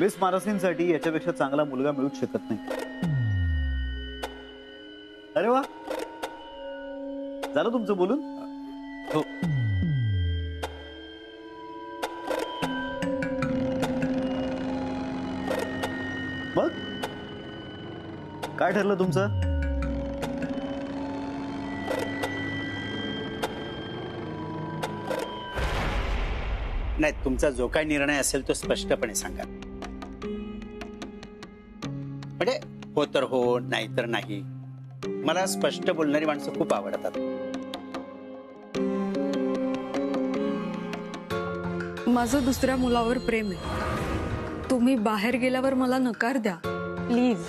Miss मानसींसाठी याच्यापेक्षा चांगला मुलगा मिळूच शकत नाही. अरे वा, झालं तुमचं बोलून? हो. मग काय ठरलं तुमचं? नाही, तुमचा जो काही निर्णय असेल तो स्पष्टपणे सांगा. म्हणजे हो तर हो, नाही तर नाही. मला स्पष्ट बोलणारी माणसं खूप आवडतात. माझं दुसऱ्या मुलावर प्रेम आहे. तुम्ही बाहेर गेल्यावर मला नकार द्या प्लीज.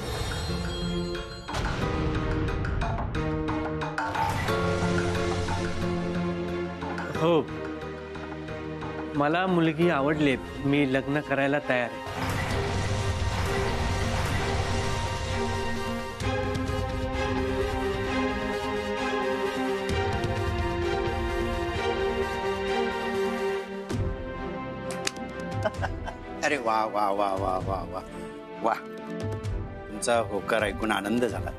हो, मला मुलगी आवडली. मी लग्न करायला तयार आहे. अरे वा वा वा वा वा वा वा, तुमचा होकार ऐकून आनंद झाला.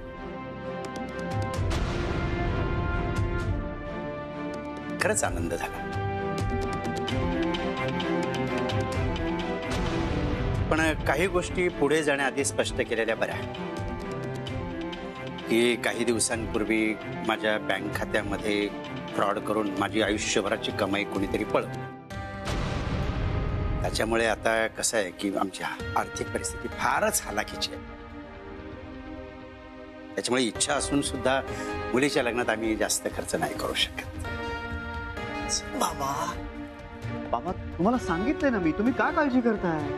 खरंच आनंद झाला. पण काही गोष्टी पुढे जाण्याआधी स्पष्ट केलेल्या बऱ्या. की काही दिवसांपूर्वी माझ्या बँक खात्यामध्ये फ्रॉड करून माझी आयुष्यभराची कमाई कोणीतरी पळवली. त्याच्यामुळे आता कसं आहे की आमची आर्थिक परिस्थिती फारच हालाखीची आहे. त्याच्यामुळे इच्छा असून सुद्धा मुलीच्या लग्नात आम्ही जास्त खर्च नाही करू शकत. बाबा बाबा, तुम्हाला सांगितलंय ना मी, तुम्ही का काळजी करताय?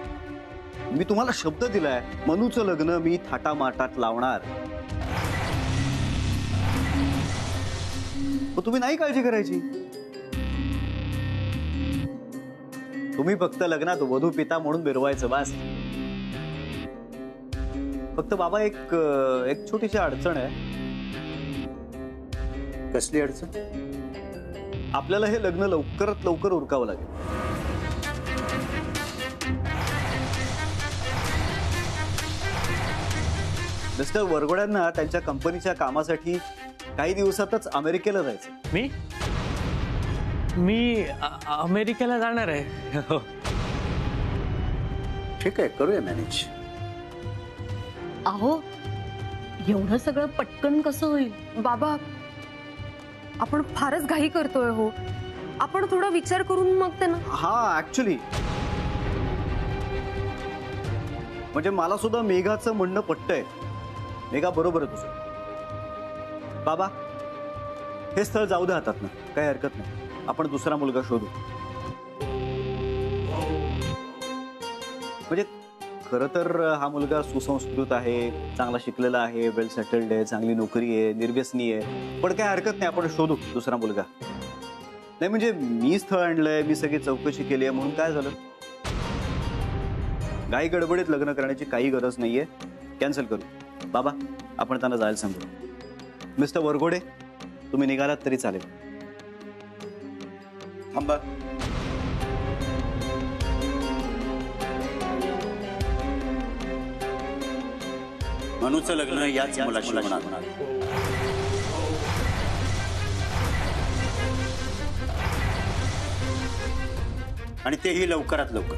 मी तुम्हाला शब्द दिलाय, मनूचं लग्न मी थाटामाटात लावणार. तुम्ही नाही काळजी करायची. तुम्ही फक्त लग्नात वधू पिता म्हणून मिरवायचं बस. फक्त बाबा एक छोटीशी अडचण आहे. कसली अडचण? आपल्याला हे लग्न लवकरात लवकर उरकावं लागेल. मिस्टर वरघोड्यांना त्यांच्या कंपनीच्या कामासाठी काही दिवसातच अमेरिकेला जायचं. मी अमेरिकेला जाणार आहे. हो. ठीक आहे, करूया मॅनेज. अहो, एवढं सगळं पटकन कसं होईल? बाबा, आपण फारच घाई करतोय हो. आपण थोडा विचार करून मग ते ना. हा, ऍक्च्युली म्हणजे मला सुद्धा मेघाचं म्हणणं पटतंय. मेघा, बरोबर आहे तुझं. बाबा, हे स्थळ जाऊ दे हातात ना, काही हरकत नाही. आपण दुसरा मुलगा शोधू. म्हणजे खरं तर हा मुलगा सुसंस्कृत आहे, चांगला शिकलेला आहे, वेल सेटल्ड आहे, चांगली नोकरी आहे, निर्व्यसनी आहे. पण काही हरकत नाही, आपण शोधू दुसरा मुलगा. नाही म्हणजे मी स्थळ आणलंय, मी सगळी चौकशी केली आहे म्हणून काय झालं? घाई गडबडीत लग्न करण्याची काही गरज नाहीये. कॅन्सल करू. बाबा, आपण त्यांना जायला सांगू. मिस्टर वरघोडे, तुम्ही निघालात तरी चालेल. थांबा. मनूचं लग्न याच मुलाशी होणार. आणि तेही लवकरात लवकर.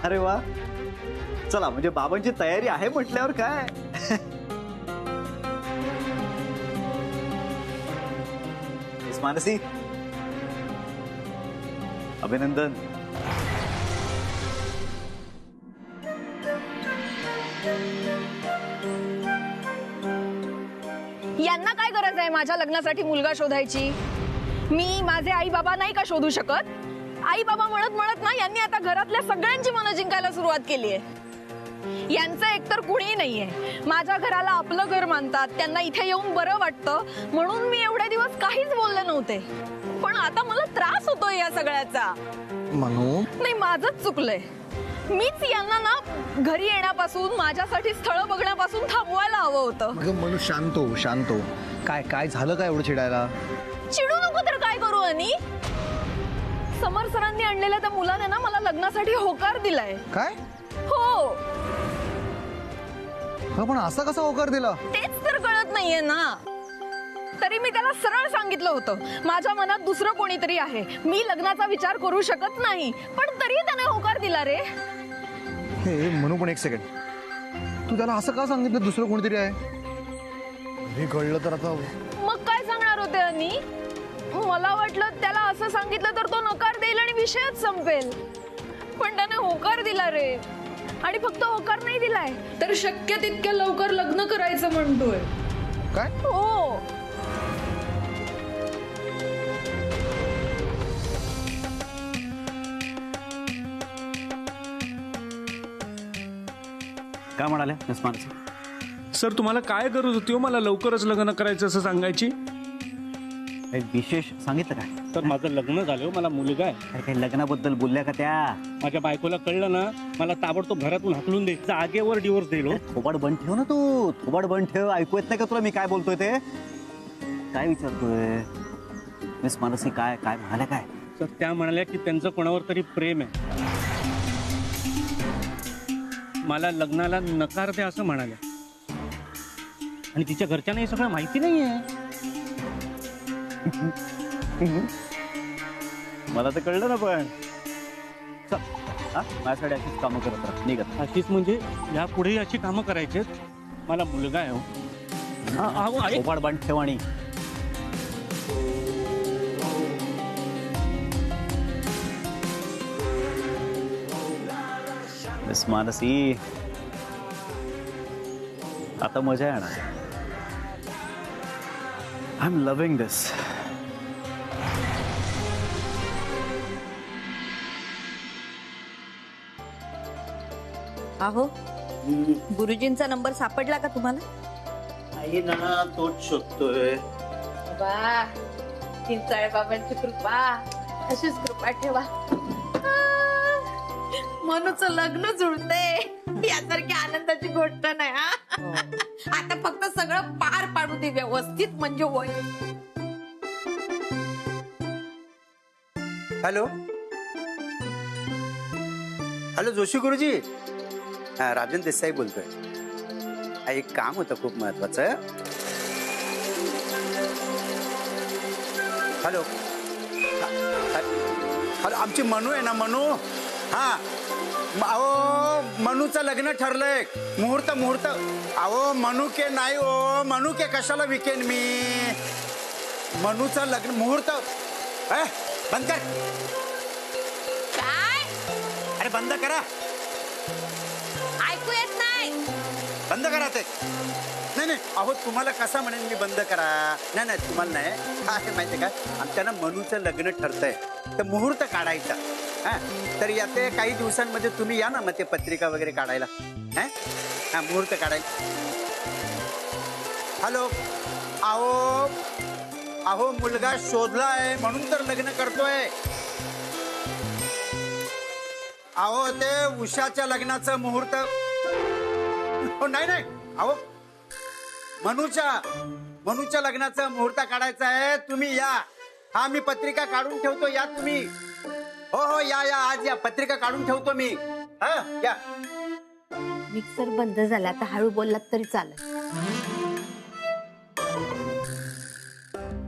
अरे वा, चला, म्हणजे बाबांची तयारी आहे म्हटल्यावर काय. मानसी, अभिनंदन. यांना काय गरज आहे माझ्या लग्नासाठी मुलगा शोधायची? मी माझे आई बाबा नाही का शोधू शकत? आई बाबा म्हणत म्हणत ना यांनी आता घरातल्या सगळ्यांची मनं जिंकायला सुरुवात केली आहे. यांचं एकतर कुणीही नाहीये. माझ्या घराला आपलं घर मानतात, त्यांना इथे येऊन बरं वाटतं म्हणून मी एवढे दिवस काहीच बोलले नव्हते. पण आता मला त्रास होतोय या सगळ्याचा. मनू, नाही, माझंच चुकलंय. मीच यांना ना घरी येण्यापासून माझ्यासाठी स्थळ बघण्यापासून थांबवायला हवं होतं. अगं मनू शांत हो. काय काय झालं काय एवढं चिडायला? चिडू नको तर काय करू आणि समर सरांनी आणलेल्या त्या मुलाने ना मला लग्नासाठी होकार दिलाय. काय? हो, पण असा कसा होकार दिला? तेच तर कळत नाहीये ना. तरी मी त्याला सरळ सांगितलं होतं माझ्या मनात दुसरं कोणीतरी आहे, मी लग्नाचा विचार करू शकत नाही, पण तरी त्याने होकार दिला रे. हे मनू पण एक सेकंड, तू त्याला असं का सांगितलं दुसरं कोणीतरी आहे? हे कळलं तर आता मग काय सांगणार होते आणि मला वाटलं त्याला असं सांगितलं तर तो नकार देईल आणि विषयच संपेल, पण त्याने होकार दिला रे. आणि फक्त होकार नाही दिलाय तर शक्य तितक्या लवकर लग्न करायचं म्हणतोय. काय? हो, काय म्हणाले मिस मानसी? सर तुम्हाला काय गरज होती हो मला लवकरच लग्न करायचं असं सांगायची? काही विशेष सांगितलं काय? तर माझं लग्न झालं, मला मुलगा आहे. अरे काही लग्नाबद्दल बोलल्या का त्या? माझ्या बायकोला कळलं ना, मला ताबडतोब घरातून हाकलून दे, जागेवर डिवोर्स देईल. थोबाड बंद ठेव ना तू, थोबाड बंद ठेव. ऐकू येत नाही का तुला मी काय बोलतोय ते? काय विचारतोय मिस मानसी? काय काय म्हणाल्या काय? तर त्या म्हणाल्या की त्यांचं कोणावर तरी प्रेम आहे, मला लग्नाला नकार दे असं म्हणाल्या. आणि तिच्या घरच्यांना हे सगळं माहिती नाहीये. मला तर कळलं ना, पण चल, हा माझ्यासाठी अशीच कामं करत राहा, निघत. अशीच म्हणजे यापुढेही अशी कामं करायची? मला मुलगा आहे हो. थोबाड बंद ठेव. आणि मिस मानसी आता मजा येणार. आय एम लव्हिंग दिस. अहो, गुरुजींचा नंबर सापडला का तुम्हाला? आई ना तोच शोधतोय. वा, चिंचाळे बाबांची कृपा, अशीच कृपा ठेवा. मनूचं लग्न जुळते यासारखी आनंदाची गोष्ट नाही. हा, आता फक्त सगळं पार पाडू दे व्यवस्थित, म्हणजे होय. हॅलो हॅलो, जोशी गुरुजी. हा, राजन देसाई बोलतोय. हा, एक काम होतं खूप महत्वाचं. हॅलो हॅलो, आमची मनू आहे ना, मनू. हा, अहो मनूचं लग्न ठरलंय. मुहूर्त. अहो मनू के नाही हो, मनू के कशाला विकेन मी. मनूचं लग्न मुहूर्त. बंद कर. काय? अरे बंद करा. ऐकू येत नाही? बंद करा ते. नाही, अहो तुम्हाला कसा म्हणेन मी बंद करा? नाही तुम्हाला नाही. काय माहितीये का, आमच्या मनूचं लग्न ठरतंय, तर मुहूर्त काढायचा. हा, तर याते काही दिवसांमध्ये तुम्ही या ना, मग ते पत्रिका वगैरे काढायला. हा, मुहूर्त काढायला. हॅलो, अहो मुलगा शोधलाय म्हणून तर लग्न करतोय. अहो ते उषाच्या लग्नाचं मुहूर्त. नाही, अहो मनूच्या लग्नाचं मुहूर्त काढायचं आहे. तुम्ही या. हा, मी पत्रिका काढून ठेवतो, या तुम्ही. हो या आज या, पत्रिका काढून ठेवतो मी. हा, या. मिक्सर बंद झाला, आता हळू बोललात तरी चालेल.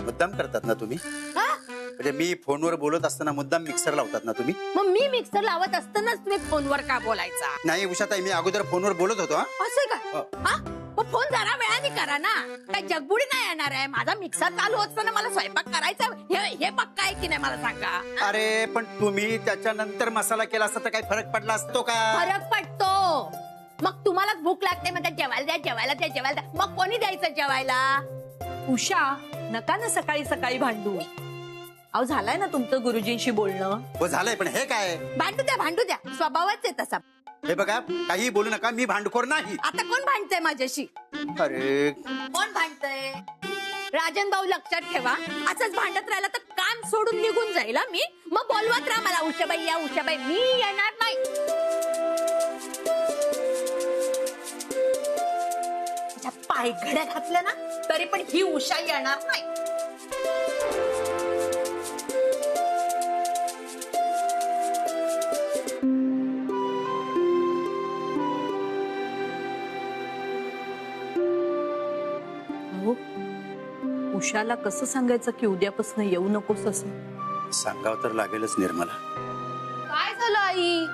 मुद्दाम करतात ना तुम्ही? म्हणजे मी फोनवर बोलत असताना मुद्दाम मिक्सर लावतात ना तुम्ही? मग मी मिक्सर लावत असतानाच तुम्ही फोनवर का बोलायचा? नाही उषाताई, मी अगोदर फोनवर बोलत होतो. असं का? हा, मग फोन जरा वेळाने करा ना. काय जगबुडी नाही येणार आहे? माझा मिक्सर चालू असताना मला स्वयंपाक करायचा, हे पक्का आहे की नाही मला सांगा. अरे पण तुम्ही त्याच्यानंतर मसाला केला असता तर काही फरक पडला असतो का? फरक पडतो. मग तुम्हाला भूक लागते, मग जेवायला द्या. मग कोणी द्यायचं जेवायला? उषा, नका ना सकाळी सकाळी भांडू. अहो, झालाय ना तुमचं गुरुजींशी बोलणं? हो झालंय, पण हे काय? भांडू द्या, स्वभावच आहे तसा. हे बघा, काही बोलू नका, मी भांडखोर नाही. आता कोण भांडतंय माझ्याशी? अरे कोण भांडतंय? राजन भाऊ लक्षात ठेवा, असंच भांडत राहिला तर काम सोडून निघून जाईल हा मी. मग बोलवत राहा मला, उषाबाई या उषाबाई, मी येणार नाही. तिच्या पायघड्या घातल्या ना तरी पण ही उषा येणार नाही. हो, उषाला कसं सांगायचं की उद्यापासून येऊ नकोस असं? सांगावं तर लागेलच निर्मला. काय झालं आई?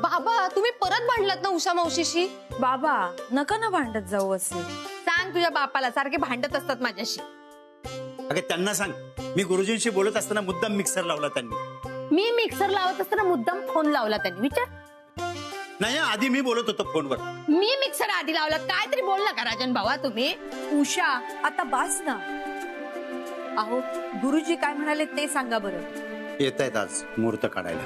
बाबा तुम्ही परत भांडलात ना उषा मावशीशी? बाबा नका ना भांडत जाऊ असे. सांग तुझ्या बापाला, सारखे भांडत असतात माझ्याशी. अगे त्यांना सांग, मी गुरुजींशी बोलत असताना मुद्दाम मिक्सर लावला त्यांनी. मी मिक्सर लावत असताना मुद्दाम फोन लावला त्यांनी. विचार. नाही, आधी मी बोलत होतो फोनवर. मी मिक्सर आधी लावला, काय तरी बोलला का राजन भावा तुम्ही? उषा आता बास ना. अहो गुरुजी काय म्हणाले ते सांगा बरं. येत आहेत आज मुहूर्त काढायला.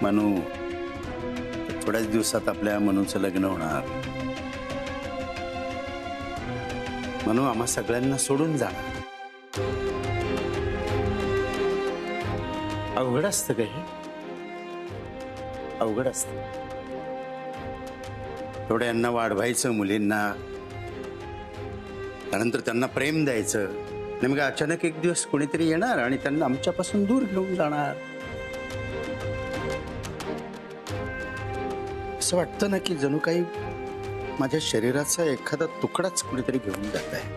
मनू, थोड्याच दिवसात आपल्या मनूचं लग्न होणार. मनू आम्हा सगळ्यांना सोडून जाणार. अवघड असतं का हे? अवघड असतं. थोड्यांना वाढवायचं मुलींना, त्यानंतर त्यांना प्रेम द्यायचं. नेमकं अचानक एक दिवस कोणीतरी येणार आणि त्यांना आमच्यापासून दूर घेऊन जाणार. असं वाटतं ना की जणू काही माझ्या शरीराचा एखादा तुकडाच कुणीतरी घेऊन जात आहे.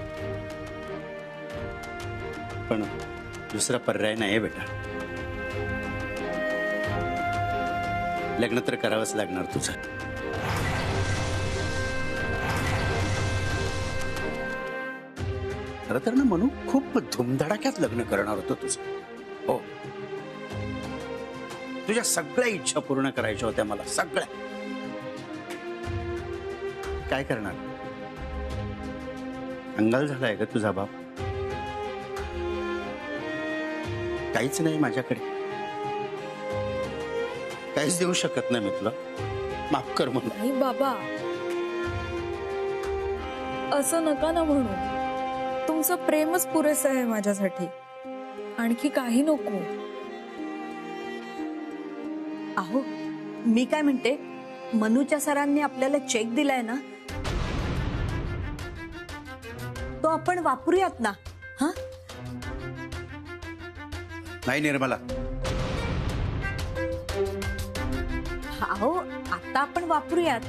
पण दुसरा पर्याय नाही बेटा. लग्न तर करावंच लागणार तुझं. खरं तर ना म्हणून खूप धुमधडाक्यात लग्न करणार होतो तुझं. हो, तुझ्या सगळ्या इच्छा पूर्ण करायच्या होत्या मला, सगळ्या. काय करणार? अंगाल झालाय का तुझा बाप? काहीच नाही माझ्याकडे, काहीच देऊ शकत नाही मी तुला. माफ कर म्हणून. नाही बाबा असं नका ना म्हणू. तुमचं प्रेमच पुरेसं आहे माझ्यासाठी, आणखी काही नको. अहो मी काय म्हणते, मनूच्या सरांनी आपल्याला चेक दिलाय ना, तो आपण वापरूयात ना. हा, नाही निर्मला, अहो आता आपण वापरूयात,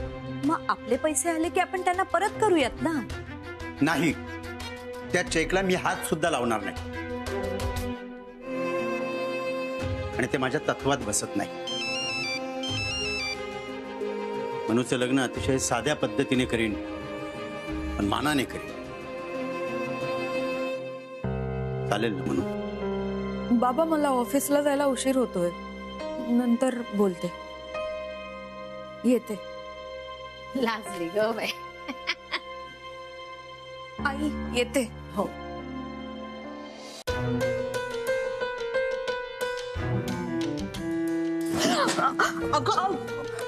मग आपले पैसे आले की आपण त्यांना परत करूयात ना. नाही, त्या चेकला मी हात सुद्धा लावणार नाही आणि ते माझ्या तत्वात बसत नाही. मनूचं लग्न अतिशय साध्या पद्धतीने करीन, पण मानाने करीन. चालेल ना म्हणून? बाबा मला ऑफिसला जायला उशीर होतोय, नंतर बोलते. येते. लाजली ग बाई. आई येते. हो. अगं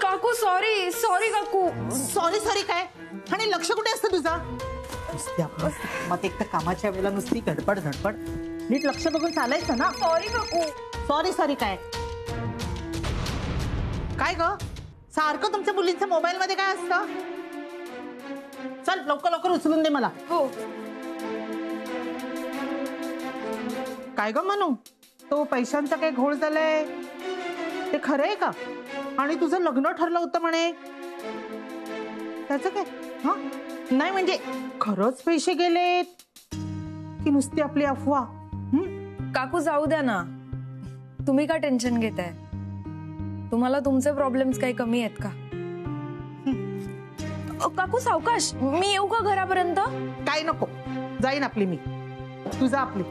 काकू सॉरी सॉरी काकू. सॉरी सॉरी काय? आणि लक्ष कुठे असतं तुझा? नुसती आपलं मग एक तर कामाच्या वेळेला नुसती धडपड धडपड, नीट लक्ष बघून चालायचं ना. सॉरी काकू. सॉरी सॉरी काय? काय ग सारखं तुमच्या मुलींच्या मोबाईल मध्ये काय असतं? चल लवकर लवकर उचलून दे मला. हो. काय ग म्हणू, तो पैशांचा काय घोळ झालाय ते खरं आहे का? आणि तुझं लग्न ठरलं होतं म्हणे, त्याचं काय? हा नाही म्हणजे खरंच पैसे गेलेत की नुसती आपली अफवा? काकू जाऊ द्या ना, तुम्ही का टेन्शन घेताय? तुम्हाला तुमचे प्रॉब्लेम्स काही कमी आहेत का? काकू सावकाश, मी येऊ का घरापर्यंत? काय नको, जाईन आपली मी, तुझा आपली.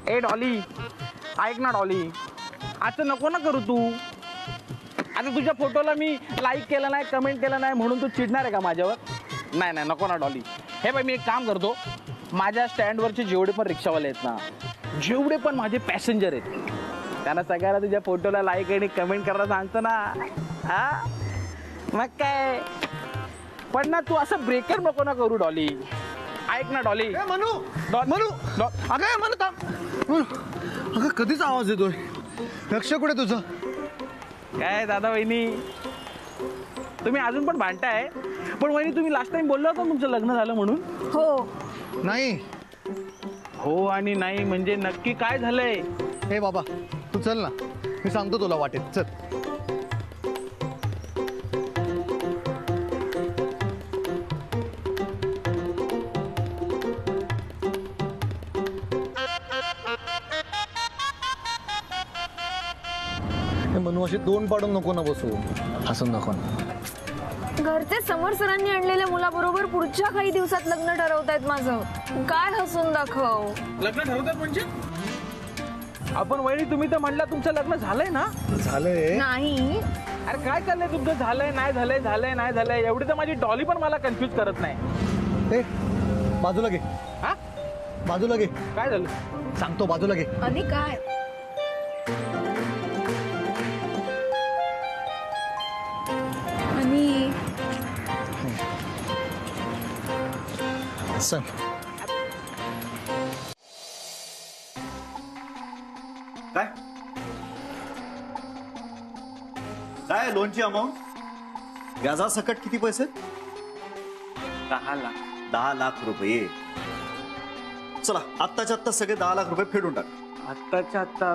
ए डॉली, ऐक ना डॉली, असं नको ना करू तू. आता तुझ्या फोटोला मी लाईक केलं नाही, कमेंट केलं नाही म्हणून तू चिडणार आहे का माझ्यावर? नाही नाही, नको ना डॉली. हे बाई, मी एक काम करतो, माझ्या स्टँडवरचे जेवढे पण रिक्षावाले आहेत ना, जेवढे पण माझे पॅसेंजर आहेत, त्यांना सगळ्याला तुझ्या फोटोला लाईक आणि कमेंट करायला सांगतो ना. हा मग काय. पण ना तू असं ब्रेकर नको ना करू डॉली. ऐक ना डॉली. मनू मनू अगं मनू थांब. अगं कधीच आवाज येतोय, लक्ष कुठे तुझं? काय दादा वहिनी, तुम्ही अजून पण भांडताय? पण वहिनी, तुम्ही लास्ट टाइम बोलला होता तुमचं लग्न झालं म्हणून. हो. नाही. हो आणि नाही म्हणजे नक्की काय झालंय? हे बाबा तू चल ना, मी सांगतो तुला वाटेत. चल. म्हणून अशी दोन पाडून नको ना बसू, हसून दाखव ना. घरचे समर सरांनी आणलेल्या मुलाबरोबर पुढच्या काही दिवसात लग्न ठरवतायत माझं. काय हसून दाखव. लग्न ठरवतात म्हणजे? आपण वहिनी, तुम्ही तर म्हणला तुमचं लग्न झालंय ना? झालंय. नाही. अरे काय चाललंय तुमचं? झालंय नाही झालंय, झालंय नाही झालंय, एवढी तर माझी डॉली पण मला कन्फ्युज करत नाही. ए बाजूला घे. हा बाजूला घे. काय झालं? सांगतो बाजूला घे. आणि काय? आणि सांग. काय काय लोनची अमाऊंट? व्याजासकट किती पैसे? 10 लाख. 10 लाख रुपये. चला आत्ताच्या आत्ता सगळे 10 लाख रुपये फेडून टाक. आत्ताच्या आत्ता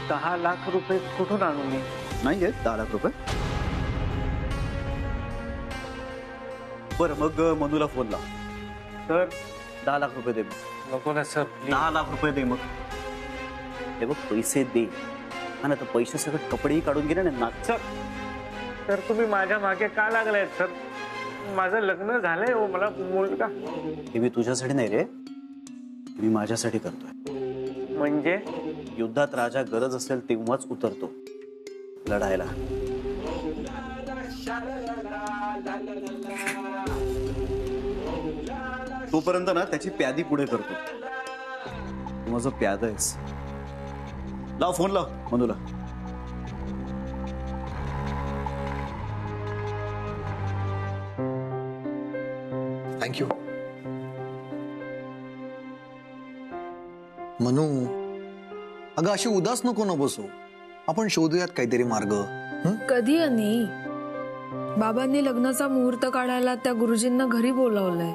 10 लाख रुपये कुठून आणू मी? नाही आहेत 10 लाख रुपये. बरं मग मनूला फोन लाव. तर 10 लाख रुपये दे. नको ना सर, प्लीज. 10 लाख रुपये दे. मग हे बघ पैसे दे. हा ना, तर पैसे सगळं कपडेही काढून गेले ना नाच. सर, तर तुम्ही माझ्या मागे का लागलाय सर? माझं लग्न झालंय हो, मला मुलगा. हे मी तुझ्यासाठी नाही रे, मी माझ्यासाठी करतोय. म्हणजे युद्धात राजा गरज असेल तेव्हाच उतरतो लढायला. तोपर्यंत ना त्याची प्यादी पुढे करतो. तू माझं प्याद आहेस. लाव फोन लाव मनूला. थँक्यू. मनू अगं अशी उदास नको ना बसू, आपण शोधूयात काहीतरी मार्ग. कधी? आणि बाबांनी लग्नाचा मुहूर्त काढायला त्या गुरुजींना घरी बोलावलंय.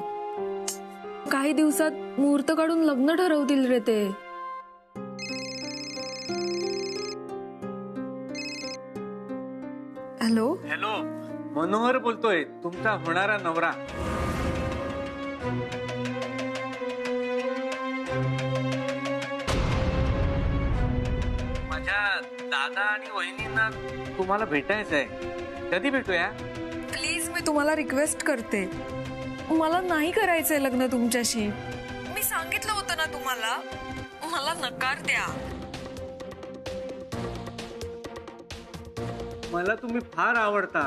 काही दिवसात मुहूर्त काढून लग्न ठरवतील रे ते. हॅलो. हॅलो, मनोहर बोलतोय, तुमचा होणारा नवरा. माझ्या दादा आणि वहिनींना तुम्हाला भेटायचंय. कधी भेटूया? प्लीज मी तुम्हाला रिक्वेस्ट करते, मला नाही करायचंय लग्न तुमच्याशी. मी सांगितलं होतं ना तुम्हाला, मला नकार द्या. मला तुम्ही फार आवडता,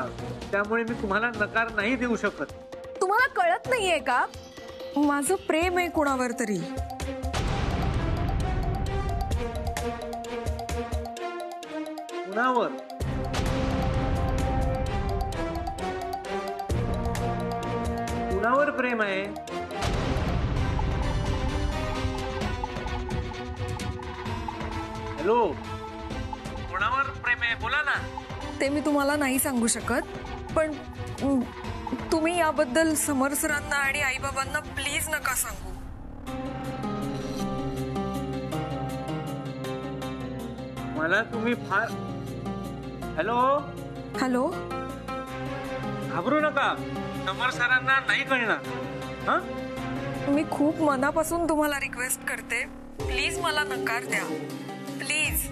त्यामुळे मी तुम्हाला नकार नाही देऊ शकत. तुम्हाला कळत नाहीये का? माझं प्रेम आहे कुणावर तरी. कुणावर? कुणावर प्रेम आहे? हॅलो, कुणावर प्रेम आहे? बोला ना. ते मी तुम्हाला नाही सांगू शकत, पण तुम्ही याबद्दल समर सरांना आणि आईबाबांना प्लीज नका सांगू. मला तुम्ही फार. हॅलो. हॅलो. घाबरू नका, समर सरांना नाही कळणार. हा, मी खूप मनापासून तुम्हाला रिक्वेस्ट करते, प्लीज मला नकार द्या. प्लीज.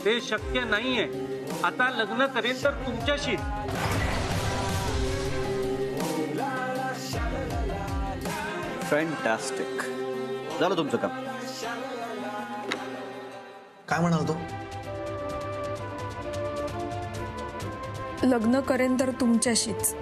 ते शक्य नाहीये. आता लग्न करेन तर तुमच्याशी. फॅन्टॅस्टिक. झालं तुमचं काम. काय म्हणाल तो? लग्न करेन तर तुमच्याशीच.